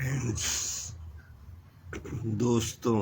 Friends, दोस्तों,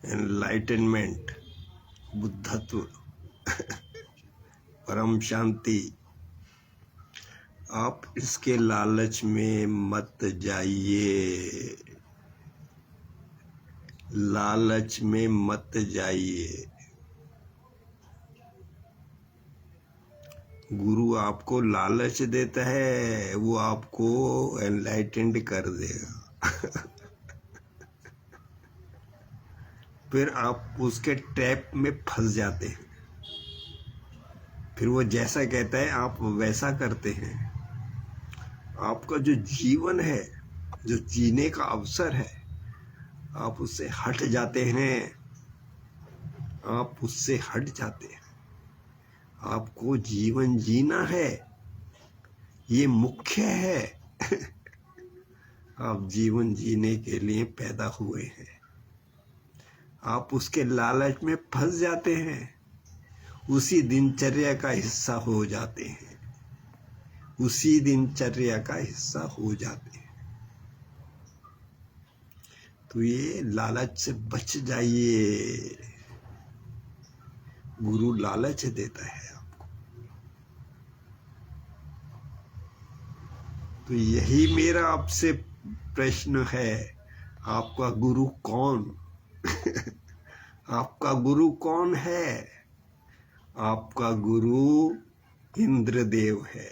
enlightenment, बुद्धत्व, परम शांति, आप इसके लालच में मत जाइए। लालच में मत जाइए। गुरु आपको लालच देता है, वो आपको एनलाइटेंड कर देगा। फिर आप उसके ट्रैप में फंस जाते हैं। फिर वो जैसा कहता है आप वैसा करते हैं। आपका जो जीवन है, जो जीने का अवसर है, आप उससे हट जाते हैं। आप उससे हट जाते हैं। आपको जीवन जीना है, ये मुख्य है। आप जीवन जीने के लिए पैदा हुए हैं। आप उसके लालच में फंस जाते हैं, उसी दिनचर्या का हिस्सा हो जाते हैं। उसी दिनचर्या का हिस्सा हो जाते हैं। तो ये लालच से बच जाइए। गुरु लालच देता है आपको। तो यही मेरा आपसे प्रश्न है, आपका गुरु कौन? आपका गुरु कौन है? आपका गुरु इंद्रदेव है।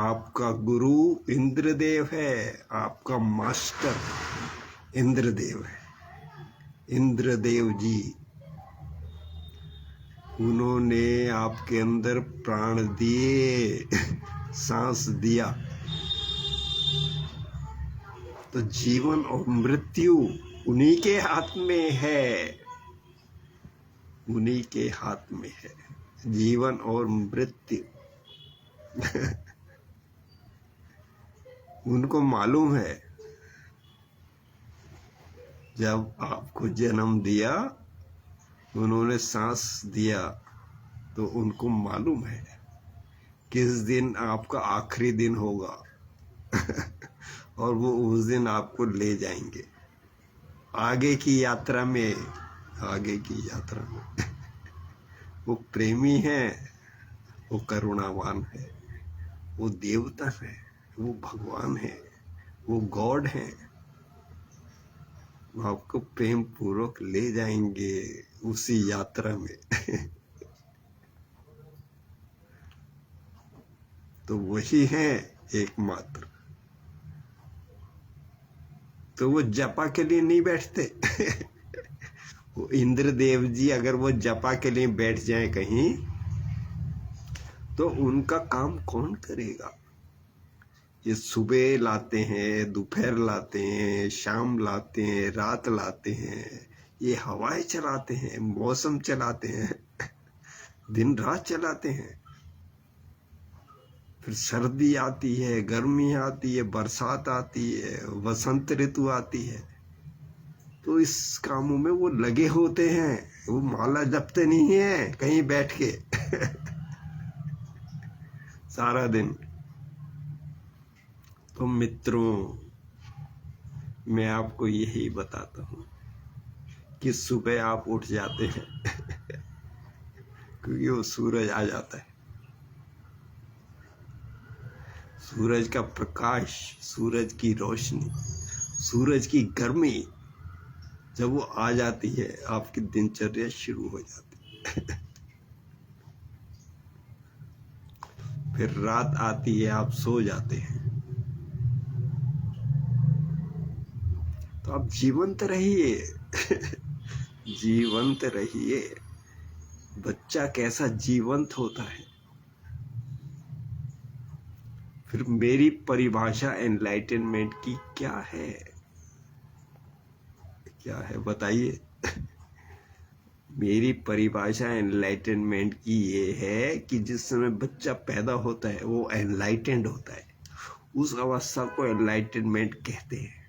आपका गुरु इंद्रदेव है। आपका मास्टर इंद्रदेव है। इंद्रदेव जी, उन्होंने आपके अंदर प्राण दिए, सांस दिया। तो जीवन और मृत्यु उन्हीं के हाथ में है। उन्हीं के हाथ में है जीवन और मृत्यु। उनको मालूम है। जब आपको जन्म दिया, उन्होंने सांस दिया, तो उनको मालूम है किस दिन आपका आखिरी दिन होगा। और वो उस दिन आपको ले जाएंगे आगे की यात्रा में। आगे की यात्रा में वो प्रेमी है, वो करुणावान है, वो देवता है, वो भगवान है, वो गॉड है। वो आपको प्रेम पूर्वक ले जाएंगे उसी यात्रा में। तो वही है एकमात्र। तो वो जपा के लिए नहीं बैठते। वो इंद्रदेव जी अगर वो जपा के लिए बैठ जाए कहीं, तो उनका काम कौन करेगा? ये सुबह लाते हैं, दोपहर लाते हैं, शाम लाते हैं, रात लाते हैं। ये हवाएं चलाते हैं, मौसम चलाते हैं, दिन रात चलाते हैं। फिर सर्दी आती है, गर्मी आती है, बरसात आती है, वसंत ऋतु आती है। तो इस कामों में वो लगे होते हैं। वो माला जपते नहीं है कहीं बैठ के। सारा दिन। तो मित्रों, मैं आपको यही बताता हूँ कि सुबह आप उठ जाते हैं। क्योंकि वो सूरज आ जाता है। सूरज का प्रकाश, सूरज की रोशनी, सूरज की गर्मी जब वो आ जाती है, आपकी दिनचर्या शुरू हो जाती है। फिर रात आती है, आप सो जाते हैं। तो आप जीवंत रहिए। जीवंत रहिए। बच्चा कैसा जीवंत होता है। फिर मेरी परिभाषा एनलाइटनमेंट की क्या है? क्या है बताइए? मेरी परिभाषा एनलाइटनमेंट की ये है कि जिस समय बच्चा पैदा होता है वो एनलाइटेंड होता है। उस अवस्था को एनलाइटनमेंट कहते हैं।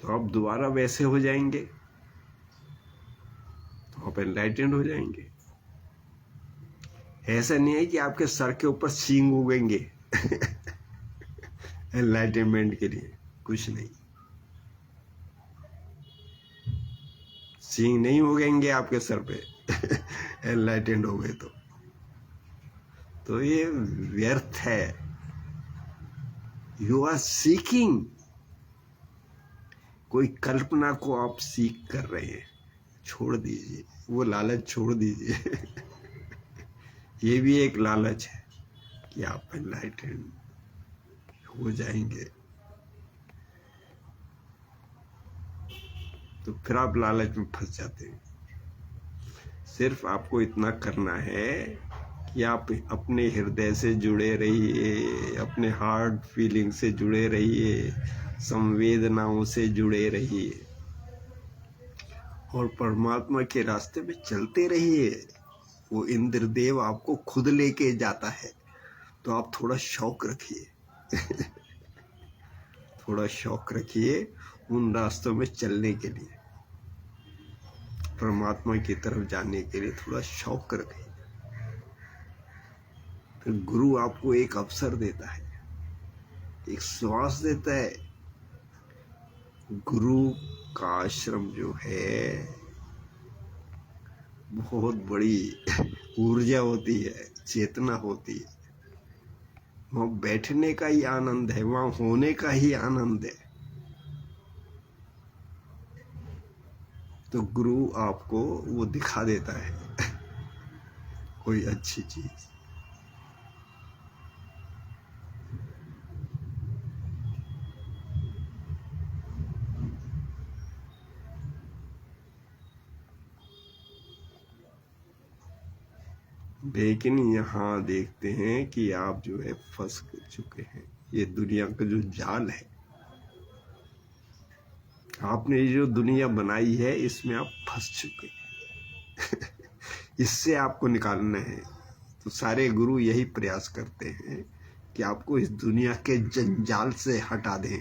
तो आप दोबारा वैसे हो जाएंगे, तो आप एनलाइटेंड हो जाएंगे। ऐसा नहीं है कि आपके सर के ऊपर सींग उगेंगे एनलाइटनमेंट के लिए, कुछ नहीं, सींग नहीं उगेंगे आपके सर पे एनलाइटेंड हो गए तो ये व्यर्थ है। यू आर सीकिंग, कोई कल्पना को आप सीख कर रहे हैं, छोड़ दीजिए वो लालच, छोड़ दीजिए ये भी एक लालच है कि आप एनलाइटेंड हो जाएंगे, तो फिर आप लालच में फंस जाते हैं। सिर्फ आपको इतना करना है कि आप अपने हृदय से जुड़े रहिए, अपने हार्ट फीलिंग से जुड़े रहिए, संवेदनाओं से जुड़े रहिए और परमात्मा के रास्ते में चलते रहिए। वो इंद्रदेव आपको खुद लेके जाता है, तो आप थोड़ा शौक रखिए थोड़ा शौक रखिए उन रास्तों में चलने के लिए, परमात्मा की तरफ जाने के लिए थोड़ा शौक रखिए। फिर गुरु आपको एक अवसर देता है, एक श्वास देता है। गुरु का आश्रम जो है बहुत बड़ी ऊर्जा होती है, चेतना होती है। वहाँ बैठने का ही आनंद है, वहाँ होने का ही आनंद है। तो गुरु आपको वो दिखा देता है कोई अच्छी चीज। लेकिन यहाँ देखते हैं कि आप जो है फंस चुके हैं। ये दुनिया का जो जाल है, आपने ये जो दुनिया बनाई है, इसमें आप फंस चुके हैं इससे आपको निकालना है। तो सारे गुरु यही प्रयास करते हैं कि आपको इस दुनिया के जंजाल से हटा दें।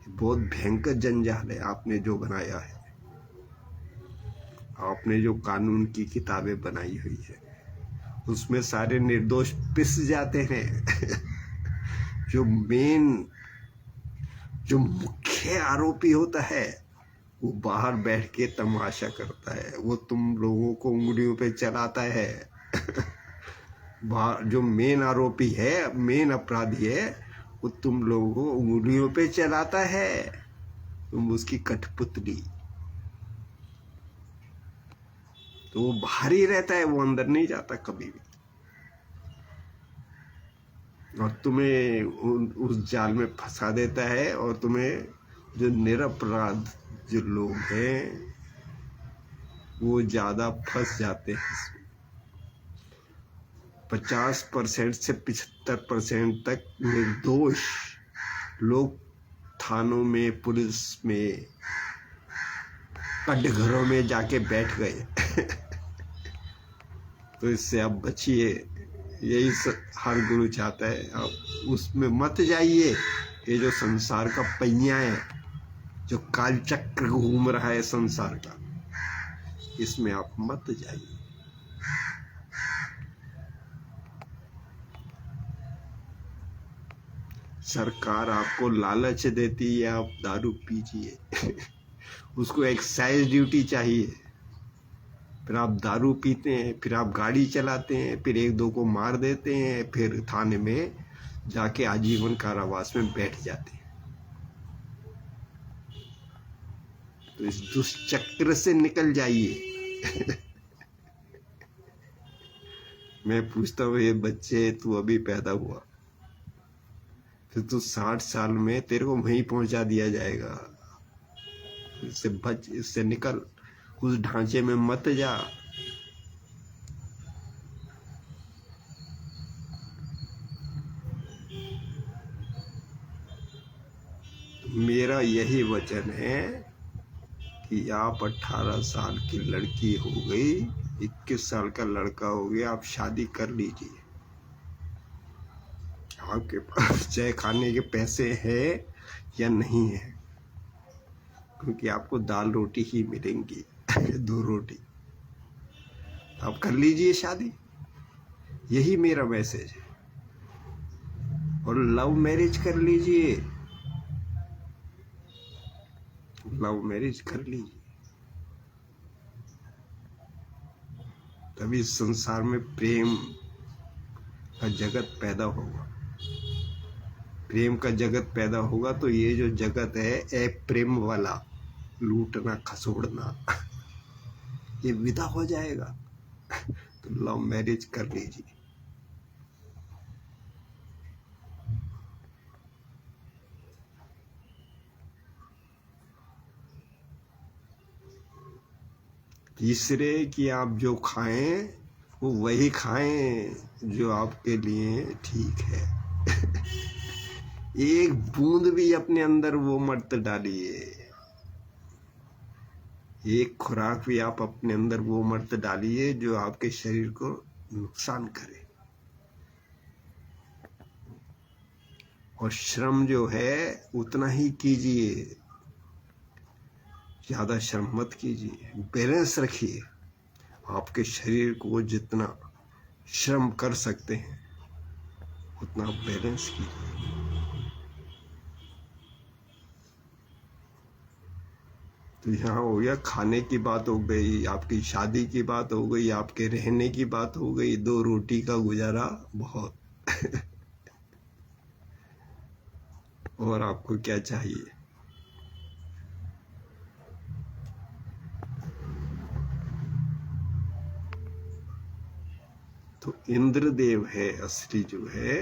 बहुत भयंकर जंजाल है आपने जो बनाया है, आपने जो कानून की किताबें बनाई हुई है, उसमें सारे निर्दोष पिस जाते हैं जो मुख्य आरोपी होता है वो बाहर बैठ के तमाशा करता है, वो तुम लोगों को उंगलियों पे चलाता है बाहर जो मेन आरोपी है, मेन अपराधी है, वो तुम लोगों को उंगलियों पे चलाता है, तुम उसकी कठपुतली। तो वो बाहर ही रहता है, वो अंदर नहीं जाता कभी भी, और तुम्हें उस जाल में फंसा देता है। और तुम्हें जो निरपराध जो लोग हैं वो ज्यादा फंस जाते हैं। 50% से 75% तक निर्दोष लोग थानों में, पुलिस में, कटघरों में जाके बैठ गए तो इससे आप बचिए, यही हर गुरु चाहता है। आप उसमें मत जाइए। ये जो संसार का पहिया है, जो काल चक्र घूम रहा है संसार का, इसमें आप मत जाइए। सरकार आपको लालच देती है, आप दारू पीजिए उसको एक्साइज ड्यूटी चाहिए, फिर आप दारू पीते हैं, फिर आप गाड़ी चलाते हैं, फिर एक दो को मार देते हैं, फिर थाने में जाके आजीवन कारावास में बैठ जाते हैं। तो इस दुष्चक्र से निकल जाइए मैं पूछता हूँ, ये बच्चे, तू अभी पैदा हुआ, फिर तू 60 साल में तेरे को वहीं पहुंचा दिया जाएगा। इससे बच, इससे निकल, उस ढांचे में मत जा। मेरा यही वचन है कि आप 18 साल की लड़की हो गई, 21 साल का लड़का हो गया, आप शादी कर लीजिए। आपके पास चाहे खाने के पैसे हैं या नहीं है, क्योंकि आपको दाल रोटी ही मिलेंगी। 2 रोटी। आप कर लीजिए शादी, यही मेरा मैसेज है। और लव मैरिज कर लीजिए, लव मैरिज कर लीजिए, तभी संसार में प्रेम का जगत पैदा होगा। प्रेम का जगत पैदा होगा तो ये जो जगत है प्रेम वाला, लूटना खसोड़ना, ये विदा हो जाएगा। तो लव मैरिज कर लीजिए। तीसरे कि आप जो खाएं वो वही खाएं जो आपके लिए ठीक है। एक बूंद भी अपने अंदर वो मत डालिए, एक खुराक भी आप अपने अंदर वो मत डालिए जो आपके शरीर को नुकसान करे। और श्रम जो है उतना ही कीजिए, ज्यादा श्रम मत कीजिए। बैलेंस रखिए, आपके शरीर को जितना श्रम कर सकते हैं उतना बैलेंस कीजिए। तो यहाँ हो गया, खाने की बात हो गई, आपकी शादी की बात हो गई, आपके रहने की बात हो गई, 2 रोटी का गुजारा बहुत। और आपको क्या चाहिए? तो इंद्रदेव है असली जो है,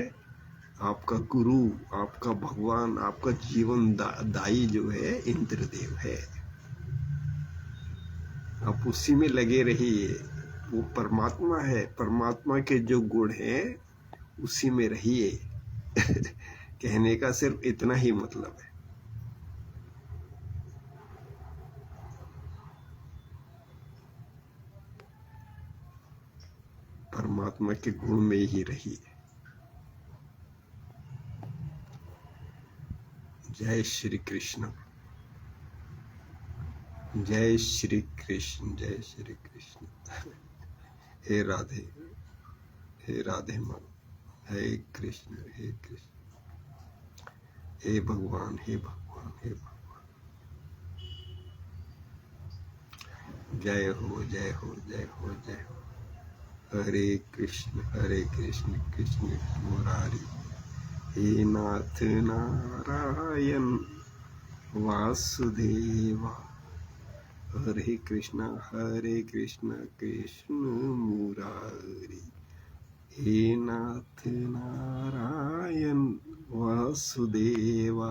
आपका गुरु, आपका भगवान, आपका जीवन दाई जो है इंद्रदेव है। आप उसी में लगे रहिए, वो परमात्मा है, परमात्मा के जो गुण हैं उसी में रहिए। कहने का सिर्फ इतना ही मतलब है। परमात्मा के गुण में ही रहिए। जय श्री कृष्ण, जय श्री कृष्ण, जय श्री कृष्ण। हे राधे, हे राधे माँ, हे कृष्ण, हे कृष्ण, हे भगवान, हे भगवान, हे भगवान। जय हो, जय हो, जय हो, जय हो। हरे कृष्ण, कृष्ण कृष्ण मुरारी, हे नाथ नारायण वासुदेवा। हरे कृष्ण कृष्ण मुरारी, हे नाथ नारायण वासुदेवा।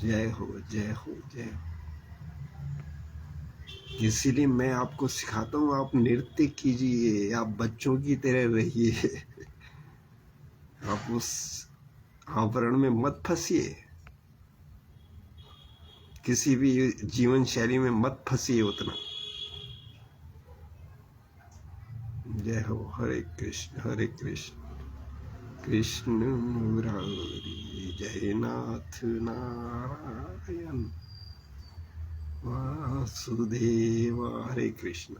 जय हो, जय हो, जय हो। इसीलिए मैं आपको सिखाता हूँ, आप नृत्य कीजिए, आप बच्चों की तरह रहिए। आप उस आवरण में मत फंसिए, किसी भी जीवन शैली में मत फंसिए उतना। जय हो। हरे कृष्ण कृष्ण मुरारी, जय नाथ नारायण वासुदेवा। हरे कृष्ण।